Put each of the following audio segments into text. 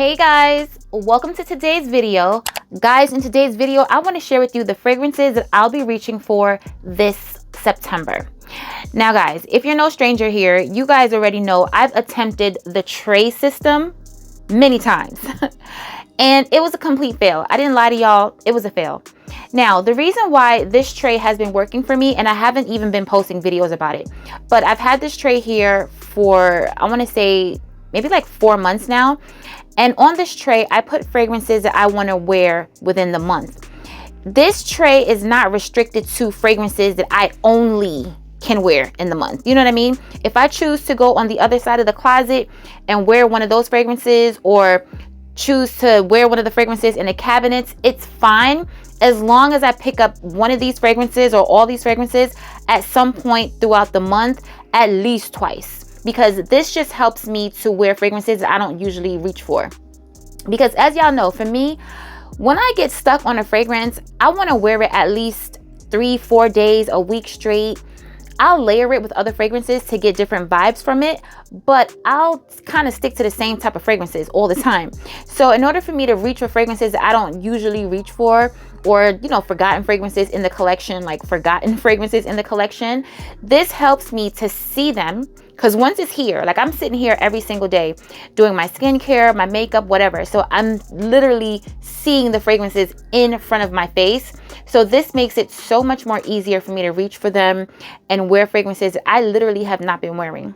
Hey guys, welcome to today's video. Guys, in today's video, I want to share with you the fragrances that I'll be reaching for this September. Now guys, if you're no stranger here, you guys already know I've attempted the tray system many times and it was a complete fail. I didn't lie to y'all, it was a fail. Now, the reason why this tray has been working for me, and I haven't even been posting videos about it, but I've had this tray here for, I want to say, maybe like 4 months now. And on this tray, I put fragrances that I want to wear within the month. This tray is not restricted to fragrances that I only can wear in the month. You know what I mean? If I choose to go on the other side of the closet and wear one of those fragrances, or choose to wear one of the fragrances in the cabinets, it's fine, as long as I pick up one of these fragrances or all these fragrances at some point throughout the month, at least twice, because this just helps me to wear fragrances that I don't usually reach for. Because as y'all know, for me, when I get stuck on a fragrance, I want to wear it at least 3-4 days, a week straight. I'll layer it with other fragrances to get different vibes from it, but I'll kind of stick to the same type of fragrances all the time. So in order for me to reach for fragrances that I don't usually reach for, or forgotten fragrances in the collection, this helps me to see them. Because once it's here, like I'm sitting here every single day doing my skincare, my makeup, whatever. So I'm literally seeing the fragrances in front of my face. So this makes it so much more easier for me to reach for them and wear fragrances that I literally have not been wearing.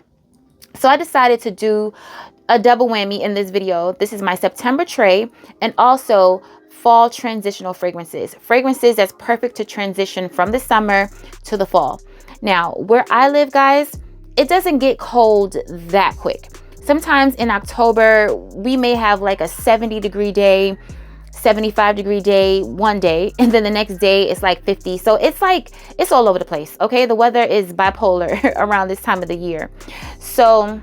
So I decided to do a double whammy in this video. This is my September tray and also fall transitional fragrances. Fragrances that's perfect to transition from the summer to the fall. Now, where I live, guys, it doesn't get cold that quick. Sometimes in October, we may have like a 70-degree day, 75-degree day one day, and then the next day it's like 50. So it's all over the place, okay? The weather is bipolar around this time of the year. So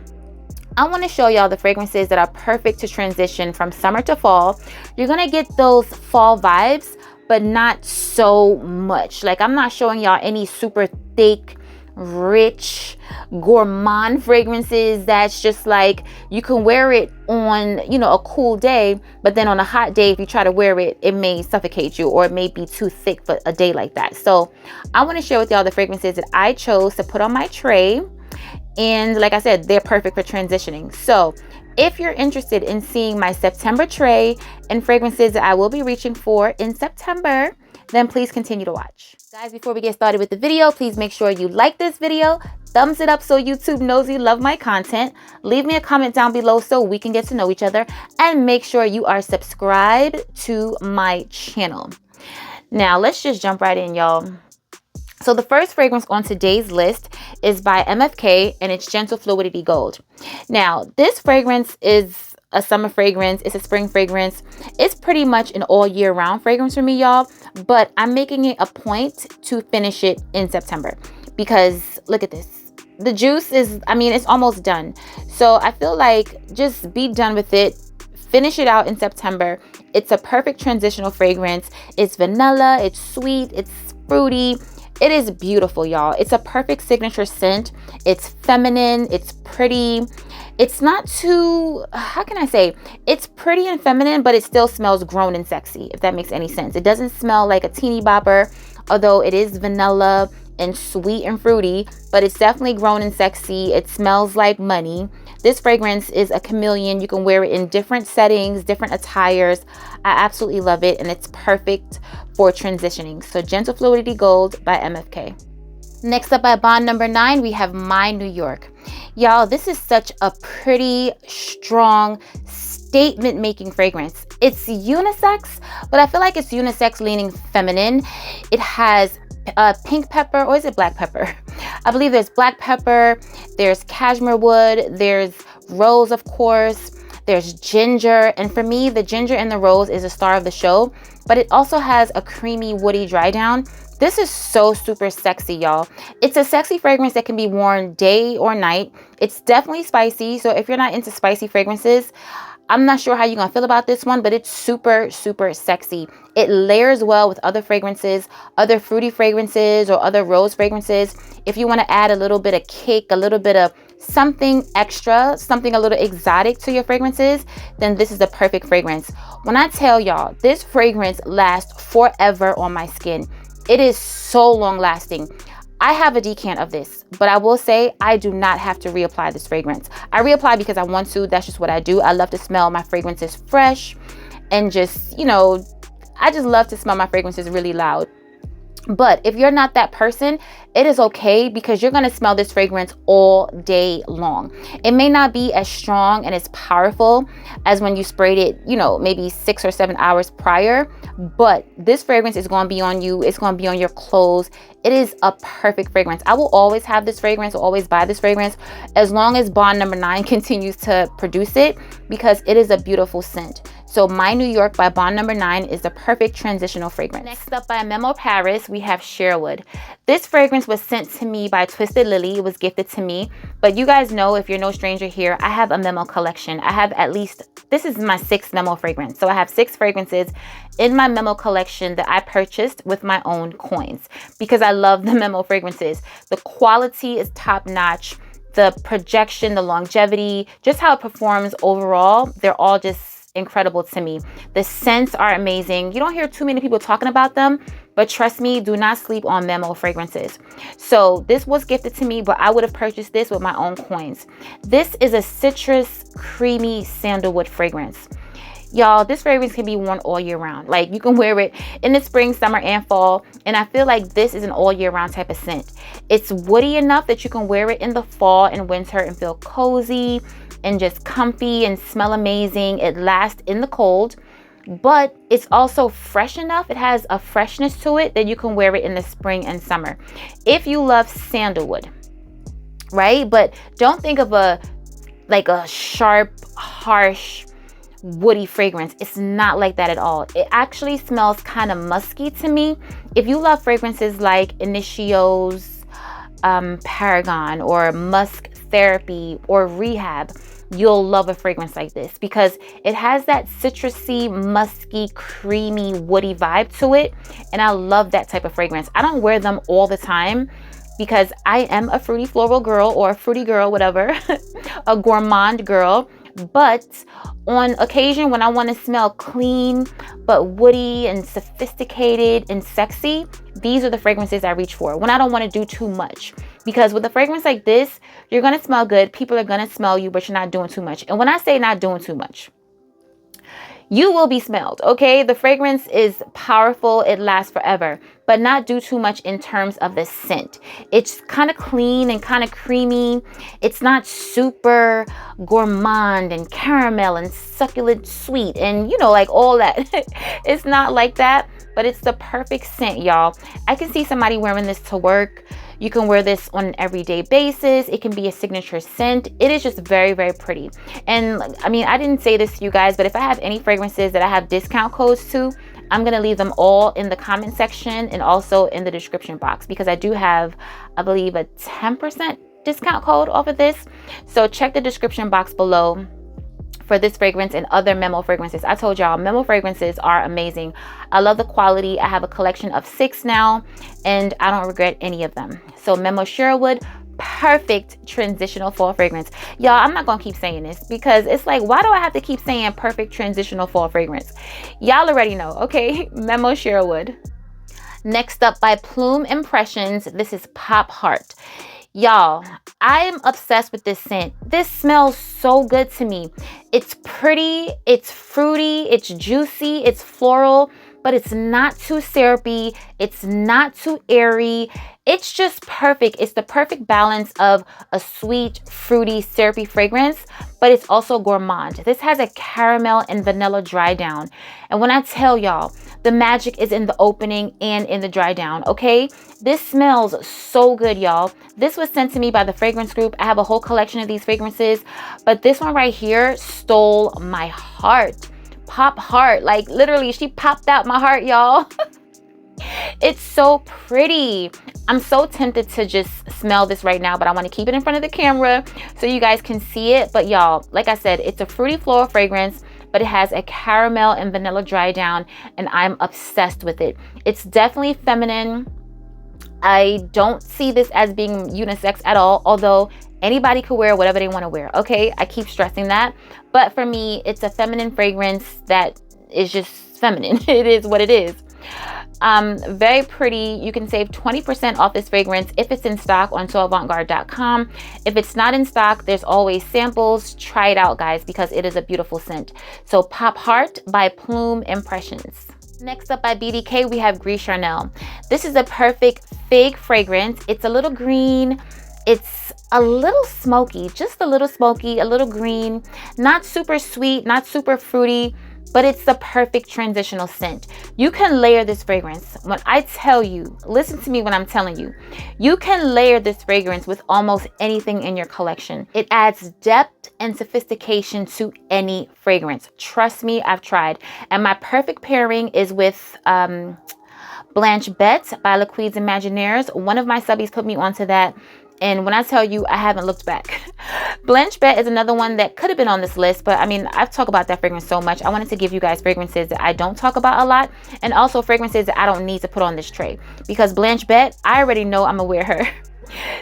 I want to show y'all the fragrances that are perfect to transition from summer to fall. You're gonna get those fall vibes, but not so much. Like, I'm not showing y'all any super thick, rich, gourmand fragrances that's just like you can wear it on a cool day, but then on a hot day, if you try to wear it, it may suffocate you, or it may be too thick for a day like that. So I want to share with y'all the fragrances that I chose to put on my tray. And like I said, they're perfect for transitioning. So if you're interested in seeing my September tray and fragrances that I will be reaching for in September, then please continue to watch. Guys, before we get started with the video, please make sure you like this video, thumbs it up so YouTube knows you love my content, leave me a comment down below so we can get to know each other, and make sure you are subscribed to my channel. Now, let's just jump right in, y'all. So the first fragrance on today's list is by MFK, and it's Gentle Fluidity Gold. Now, this fragrance is a summer fragrance. It's a spring fragrance. It's pretty much an all year round fragrance for me, y'all. But I'm making it a point to finish it in September because look at this. The juice is, it's almost done. So I feel like just be done with it. Finish it out in September. It's a perfect transitional fragrance. It's vanilla. It's sweet. It's fruity. It is beautiful, y'all. It's a perfect signature scent. It's feminine. It's pretty. It's not too, how can I say? It's pretty and feminine, but it still smells grown and sexy, if that makes any sense. It doesn't smell like a teeny bopper, although it is vanilla and sweet and fruity, but it's definitely grown and sexy. It smells like money. This fragrance is a chameleon. You can wear it in different settings, different attires. I absolutely love it, and it's perfect for transitioning. So Gentle Fluidity Gold by MFK. Next up, by Bond number 9, we have My New York. Y'all, this is such a pretty, strong, statement-making fragrance. It's unisex, but I feel like it's unisex leaning feminine. It has pink pepper, or is it black pepper? I believe there's black pepper, there's cashmere wood, there's rose, of course, there's ginger, and for me, the ginger and the rose is a star of the show, but it also has a creamy, woody dry down. This is so super sexy, y'all. It's a sexy fragrance that can be worn day or night. It's definitely spicy, so if you're not into spicy fragrances, I'm not sure how you're gonna feel about this one, but it's super, super sexy. It layers well with other fragrances, other fruity fragrances, or other rose fragrances. If you want to add a little bit of kick, a little bit of something extra, something a little exotic to your fragrances, then this is the perfect fragrance. When I tell y'all, this fragrance lasts forever on my skin. It is so long lasting. I have a decant of this, but I will say I do not have to reapply this fragrance. I reapply because I want to. That's just what I do. I love to smell my fragrances fresh and just, you know, I just love to smell my fragrances really loud. But if you're not that person, it is okay, because you're going to smell this fragrance all day long. It may not be as strong and as powerful as when you sprayed it, you know, maybe 6 or 7 hours prior, but this fragrance is going to be on you. It's going to be on your clothes. It is a perfect fragrance. I will always have this fragrance, always buy this fragrance, as long as Bond Number 9 continues to produce it, because it is a beautiful scent. So My New York by Bond Number 9 is the perfect transitional fragrance. Next up, by Memo Paris, we have Sherwood. This fragrance was sent to me by Twisted Lily. It was gifted to me. But you guys know, if you're no stranger here, I have a Memo collection. I have at least, this is my 6th Memo fragrance. So I have 6 fragrances in my Memo collection that I purchased with my own coins, because I love the Memo fragrances. The quality is top notch. The projection, the longevity, just how it performs overall, they're all just incredible to me. The scents are amazing. You don't hear too many people talking about them, but trust me, do not sleep on Memo fragrances. So this was gifted to me, but I would have purchased this with my own coins. This is a citrus creamy sandalwood fragrance. Y'all, this fragrance can be worn all year round. Like, you can wear it in the spring, summer, and fall. And I feel like this is an all year round type of scent. It's woody enough that you can wear it in the fall and winter and feel cozy and just comfy and smell amazing. It lasts in the cold, but it's also fresh enough. It has a freshness to it that you can wear it in the spring and summer. If you love sandalwood, right? But don't think of a sharp, harsh, woody fragrance. It's not like that at all. It actually smells kind of musky to me. If you love fragrances like Initio's Paragon or Musk Therapy or Rehab, you'll love a fragrance like this, because it has that citrusy, musky, creamy, woody vibe to it. And I love that type of fragrance. I don't wear them all the time because I am a fruity floral girl, or a fruity girl, whatever, a gourmand girl. But on occasion, when I want to smell clean but woody and sophisticated and sexy, these are the fragrances I reach for when I don't want to do too much. Because with a fragrance like this, you're going to smell good. People are going to smell you, but you're not doing too much. And when I say not doing too much, you will be smelled, okay? The fragrance is powerful. It lasts forever, but not do too much in terms of the scent. It's kind of clean and kind of creamy. It's not super gourmand and caramel and succulent sweet and, you know, like all that. It's not like that, but it's the perfect scent, y'all. I can see somebody wearing this to work. You can wear this on an everyday basis. It can be a signature scent. It is just very, very pretty. And I mean, I didn't say this to you guys, but if I have any fragrances that I have discount codes to, I'm going to leave them all in the comment section and also in the description box, because I do have, I believe, a 10% discount code off of this. So check the description box below for this fragrance and other Memo fragrances. I told y'all, Memo fragrances are amazing. I love the quality. I have a collection of 6 now, and I don't regret any of them. So Memo Sherwood, perfect transitional fall fragrance. Y'all, I'm not gonna keep saying this because it's like, why do I have to keep saying perfect transitional fall fragrance? Y'all already know, okay? Memo Sherwood. Next up, by Plume Impressions, this is Pop Heart. Y'all, I am obsessed with this scent. This smells so good to me. It's pretty, it's fruity, it's juicy, it's floral, but it's not too syrupy. It's not too airy. It's just perfect. It's the perfect balance of a sweet, fruity, syrupy fragrance, but it's also gourmand. This has a caramel and vanilla dry down. And when I tell y'all, the magic is in the opening and in the dry down, okay? This smells so good, y'all. This was sent to me by the fragrance group. I have a whole collection of these fragrances, but this one right here stole my heart. Pop Heart, like literally she popped out my heart, y'all. It's so pretty. I'm so tempted to just smell this right now, but I want to keep it in front of the camera so you guys can see it. But y'all, like I said, it's a fruity floral fragrance, but it has a caramel and vanilla dry down, and I'm obsessed with it. It's definitely feminine. I don't see this as being unisex at all, although Anybody could wear whatever they want to wear, okay? I keep stressing that. But for me, it's a feminine fragrance that is just feminine. It is what it is. Very pretty. You can save 20% off this fragrance if it's in stock on soavantgarde.com. If it's not in stock, there's always samples. Try it out, guys, because it is a beautiful scent. So Pop Heart by Plume Impressions. Next up by BDK, we have Grease Charnel. This is a perfect fig fragrance. It's a little green. It's a little smoky, just a little smoky, a little green, not super sweet, not super fruity, but it's the perfect transitional scent. You can layer this fragrance. When I tell you, listen to me when I'm telling you, you can layer this fragrance with almost anything in your collection. It adds depth and sophistication to any fragrance. Trust me, I've tried. And my perfect pairing is with Blanche Bette by Liquids Imaginaires. One of my subbies put me onto that. And when I tell you, I haven't looked back. Blanche Bette is another one that could have been on this list, but I mean, I've talked about that fragrance so much. I wanted to give you guys fragrances that I don't talk about a lot, and also fragrances that I don't need to put on this tray. Because Blanche Bette, I already know I'm gonna wear her.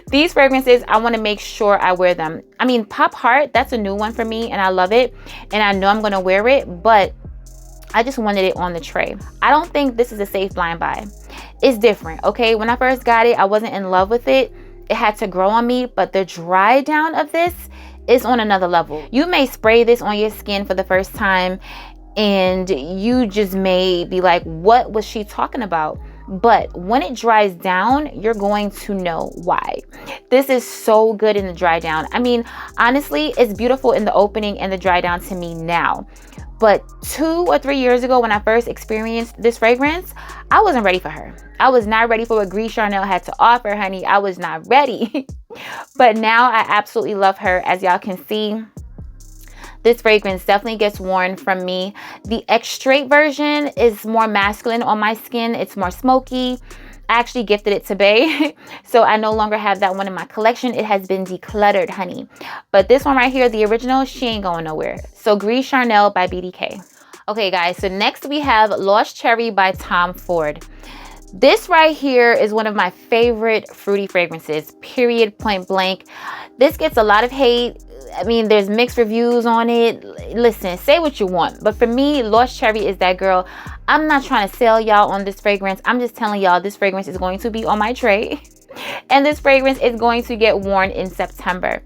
These fragrances, I want to make sure I wear them. I mean, Pop Heart, that's a new one for me, and I love it, and I know I'm gonna wear it, but I just wanted it on the tray. I don't think this is a safe blind buy. It's different, okay? When I first got it, I wasn't in love with it. It had to grow on me, but the dry down of this is on another level. You may spray this on your skin for the first time and you just may be like, what was she talking about? But when it dries down, you're going to know why. This is so good in the dry down. I mean, honestly, it's beautiful in the opening and the dry down to me now. But 2 or 3 years ago, when I first experienced this fragrance, I wasn't ready for her. I was not ready for what Grease Charnel had to offer, honey. I was not ready. But now I absolutely love her. As y'all can see, this fragrance definitely gets worn from me. The X-Straight version is more masculine on my skin. It's more smoky. I actually gifted it to Bae, so I no longer have that one in my collection. It has been decluttered, honey. But this one right here, the original, she ain't going nowhere. So Grease Charnel by BDK. Okay, guys, so next we have Lost Cherry by Tom Ford. This right here is one of my favorite fruity fragrances, period, point blank. This gets a lot of hate. I mean, there's mixed reviews on it. Listen, say what you want. But for me, Lost Cherry is that girl. I'm not trying to sell y'all on this fragrance. I'm just telling y'all this fragrance is going to be on my tray. And this fragrance is going to get worn in September.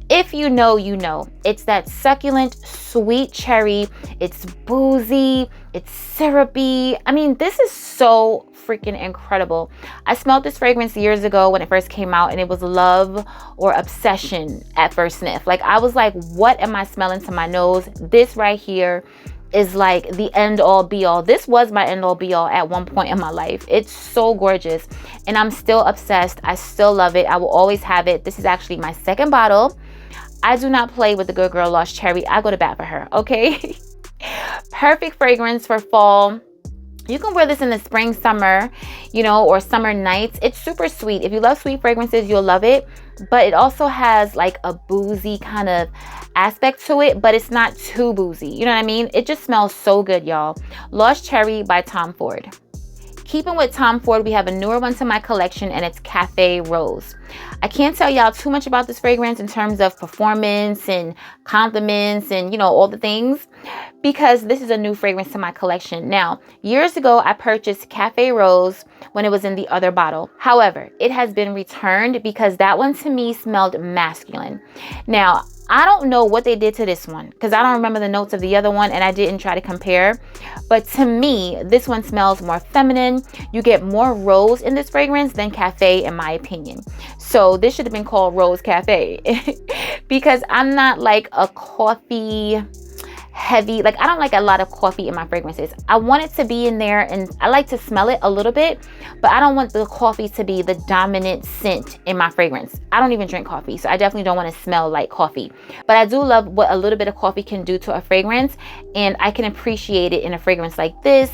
If you know, you know. It's that succulent, sweet cherry. It's boozy. It's syrupy. I mean, this is so freaking incredible. I smelled this fragrance years ago when it first came out, and it was love or obsession at first sniff. Like, I was like, what am I smelling to my nose? This right here is like the end all be all. This was my end all be all at one point in my life. It's so gorgeous, and I'm still obsessed. I still love it. I will always have it. This is actually my second bottle. I do not play with the good girl Lost Cherry. I go to bat for her, okay? Perfect fragrance for fall. You can wear this in the spring, summer, you know, or summer nights. It's super sweet. If you love sweet fragrances, you'll love it. But it also has like a boozy kind of aspect to it, but it's not too boozy. You know what I mean? It just smells so good, y'all. Lost Cherry by Tom Ford. Keeping with Tom Ford, we have a newer one to my collection, and it's Cafe Rose. I can't tell y'all too much about this fragrance in terms of performance and compliments and, you know, all the things, because this is a new fragrance to my collection. Now, years ago, I purchased Cafe Rose when it was in the other bottle. However, it has been returned because that one to me smelled masculine. Now, I don't know what they did to this one because I don't remember the notes of the other one, and I didn't try to compare. But to me, this one smells more feminine. You get more rose in this fragrance than cafe, in my opinion. So this should have been called Rose Cafe because I'm not like a coffee heavy, like I don't like a lot of coffee in my fragrances. I want it to be in there, and I like to smell it a little bit, but I don't want the coffee to be the dominant scent in my fragrance. I don't even drink coffee, so I definitely don't want to smell like coffee. But I do love what a little bit of coffee can do to a fragrance, and I can appreciate it in a fragrance like this,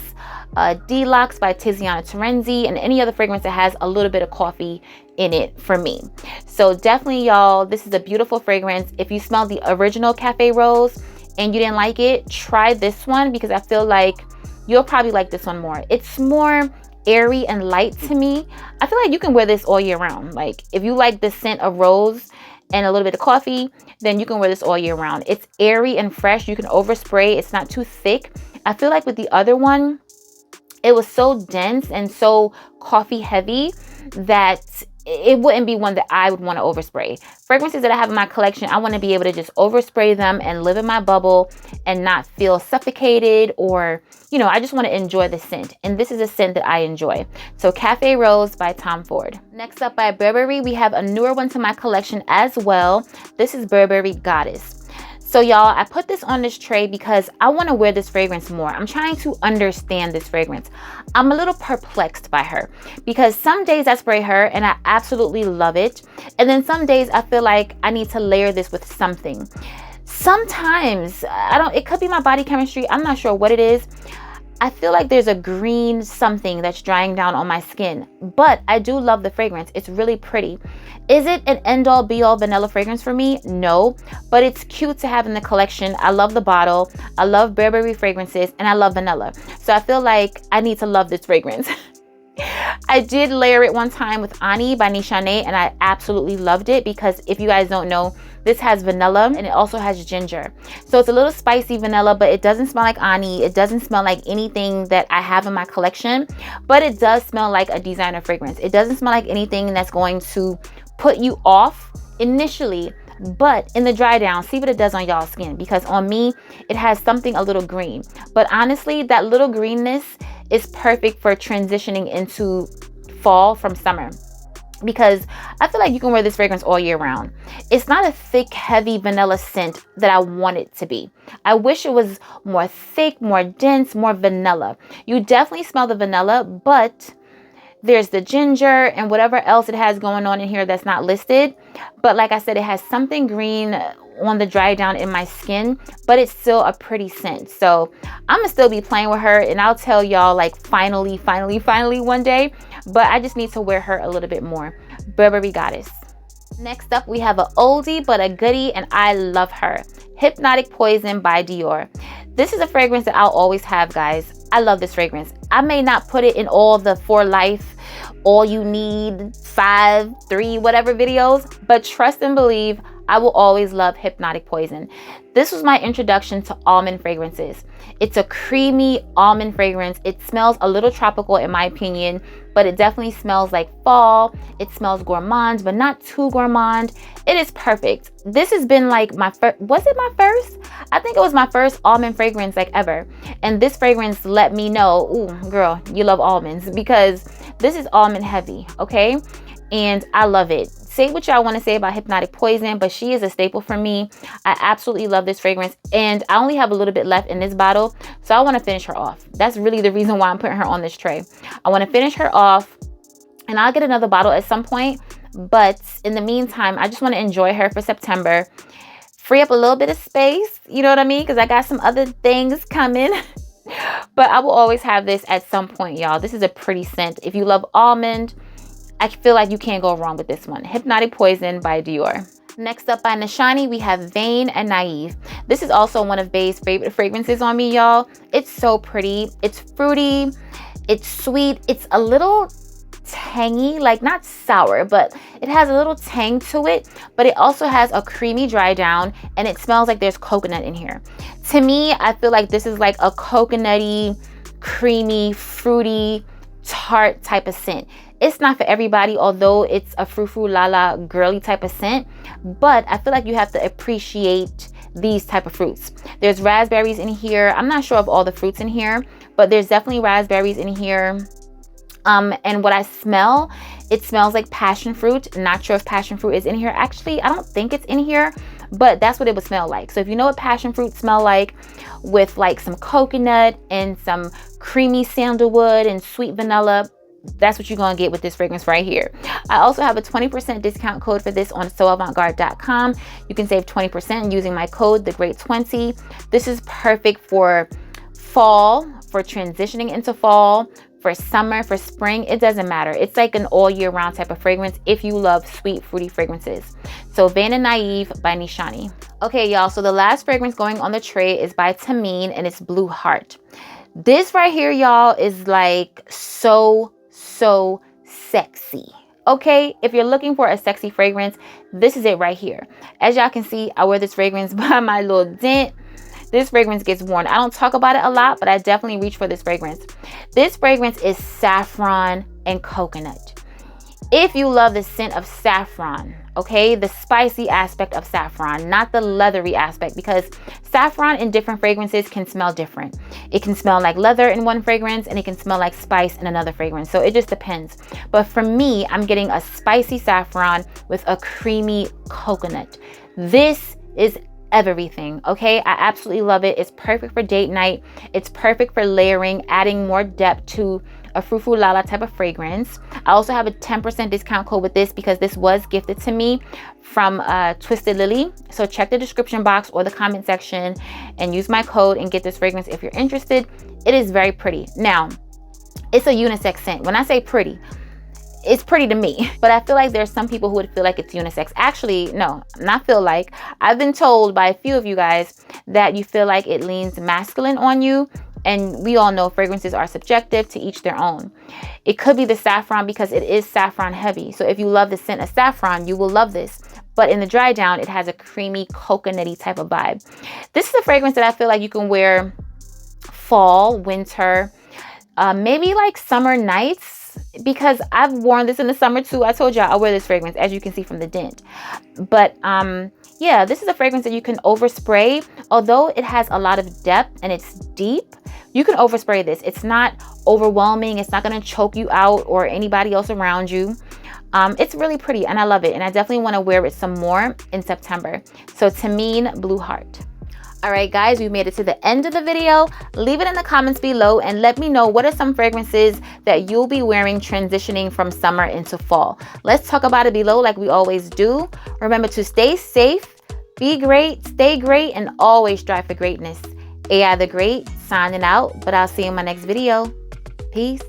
Deluxe by Tiziana Terenzi, and any other fragrance that has a little bit of coffee in it for me. So definitely, y'all, this is a beautiful fragrance. If you smell the original Cafe Rose and you didn't like it, try this one because I feel like you'll probably like this one more. It's more airy and light to me. I feel like you can wear this all year round. Like if you like the scent of rose and a little bit of coffee, then you can wear this all year round. It's airy and fresh. You can overspray. It's not too thick. I feel like with the other one, it was so dense and so coffee heavy that it wouldn't be one that I would want to overspray. Fragrances that I have in my collection, I want to be able to just overspray them and live in my bubble and not feel suffocated, or, you know, I just want to enjoy the scent. And this is a scent that I enjoy. So Cafe Rose by Tom Ford. Next up by Burberry, we have a newer one to my collection as well. This is Burberry Goddess. So y'all, I put this on this tray because I want to wear this fragrance more. I'm trying to understand this fragrance. I'm a little perplexed by her because some days I spray her and I absolutely love it. And then some days I feel like I need to layer this with something. Sometimes, it could be my body chemistry. I'm not sure what it is. I feel like there's a green something that's drying down on my skin, but I do love the fragrance. It's really pretty. Is it an end-all be-all vanilla fragrance for me? No, but it's cute to have in the collection. I love the bottle. I love Burberry fragrances, and I love vanilla. So I feel like I need to love this fragrance. I did layer it one time with Ani by Nishane, and I absolutely loved it because if you guys don't know, this has vanilla and it also has ginger. So it's a little spicy vanilla, but it doesn't smell like Ani. It doesn't smell like anything that I have in my collection, but it does smell like a designer fragrance. It doesn't smell like anything that's going to put you off initially, but in the dry down, see what it does on y'all's skin, because on me, it has something a little green. But honestly, that little greenness is perfect for transitioning into fall from summer, because I feel like you can wear this fragrance all year round. It's not a thick, heavy vanilla scent that I want it to be. I wish it was more thick, more dense, more vanilla. You definitely smell the vanilla, but there's the ginger and whatever else it has going on in here that's not listed. But like I said, it has something green on the dry down in my skin, but it's still a pretty scent. So I'm gonna still be playing with her, and I'll tell y'all like finally one day, but I just need to wear her a little bit more. Burberry Goddess. Next up, we have an oldie but a goodie, and I love her. Hypnotic Poison by Dior. This is a fragrance that I'll always have, guys. I love this fragrance. I may not put it in all the For Life, All You Need, 5, 3, whatever videos, but trust and believe, I will always love Hypnotic Poison. This was my introduction to almond fragrances. It's a creamy almond fragrance. It smells a little tropical in my opinion, but it definitely smells like fall. It smells gourmand, but not too gourmand. It is perfect. This has been like my first, was it my first? I think it was my first almond fragrance like ever. And this fragrance let me know, ooh, girl, you love almonds, because this is almond heavy, okay? And I love it. Say what y'all want to say about Hypnotic Poison, but she is a staple for me. I absolutely love this fragrance, and I only have a little bit left in this bottle, so I want to finish her off. That's really the reason why I'm putting her on this tray. I want to finish her off, and I'll get another bottle at some point, but in the meantime, I just want to enjoy her for September. Free up a little bit of space, you know what I mean? Because I got some other things coming. But I will always have this at some point, y'all. This is a pretty scent. If you love almond, I feel like you can't go wrong with this one. Hypnotic Poison by Dior. Next up by Nishane, we have Vain and Naive. This is also one of Bae's favorite fragrances on me, y'all. It's so pretty. It's fruity. It's sweet. It's a little tangy, like not sour, but it has a little tang to it, but it also has a creamy dry down, and it smells like there's coconut in here. To me, I feel like this is like a coconutty, creamy, fruity, tart type of scent. It's not for everybody, although it's a frou-frou la-la girly type of scent, but I feel like you have to appreciate these type of fruits. There's raspberries in here. I'm not sure of all the fruits in here, but there's definitely raspberries in here. And what I smell, it smells like passion fruit. Not sure if passion fruit is in here. Actually, I don't think it's in here, but that's what it would smell like. So if you know what passion fruit smell like, with like some coconut and some creamy sandalwood and sweet vanilla, that's what you're gonna get with this fragrance right here. I also have a 20% discount code for this on soavantgarde.com. You can save 20% using my code, TheGreat20. This is perfect for fall, for transitioning into fall, for summer, for spring. It doesn't matter. It's like an all year round type of fragrance if you love sweet, fruity fragrances. So Vain and Naive by Nishane. Okay, y'all, so the last fragrance going on the tray is by Tamin, and it's Blue Heart. This right here, y'all, is like so sexy. Okay, if you're looking for a sexy fragrance, this is it right here. As y'all can see, I wear this fragrance by my little dent. This fragrance gets worn. I don't talk about it a lot, but I definitely reach for this fragrance. This fragrance is saffron and coconut. If you love the scent of saffron, okay, the spicy aspect of saffron, not the leathery aspect, because saffron in different fragrances can smell different. It can smell like leather in one fragrance and it can smell like spice in another fragrance. So it just depends. But for me, I'm getting a spicy saffron with a creamy coconut. This is everything, okay? I absolutely love it. It's perfect for date night. It's perfect for layering, adding more depth to a frou-frou lala type of fragrance. I also have a 10% discount code with this because this was gifted to me from Twisted Lily. So check the description box or the comment section and use my code and get this fragrance if you're interested. It is very pretty. Now, it's a unisex scent. When I say pretty, it's pretty to me, but I feel like there's some people who would feel like it's unisex. Actually, no, not feel like. I've been told by a few of you guys that you feel like it leans masculine on you. And we all know fragrances are subjective, to each their own. It could be the saffron because it is saffron heavy. So if you love the scent of saffron, you will love this. But in the dry down, it has a creamy, coconutty type of vibe. This is a fragrance that I feel like you can wear fall, winter, maybe like summer nights, because I've worn this in the summer too. I told y'all I wear this fragrance, as you can see from the dent. But yeah, this is a fragrance that you can overspray. Although it has a lot of depth and it's deep, you can overspray this. It's not overwhelming. It's not going to choke you out or anybody else around you. It's really pretty and I love it. And I definitely want to wear it some more in September. So Tamin Blue Heart. All right, guys, we made it to the end of the video. Leave it in the comments below and let me know what are some fragrances that you'll be wearing transitioning from summer into fall. Let's talk about it below like we always do. Remember to stay safe, be great, stay great, and always strive for greatness. AI the Great signing out, but I'll see you in my next video. Peace.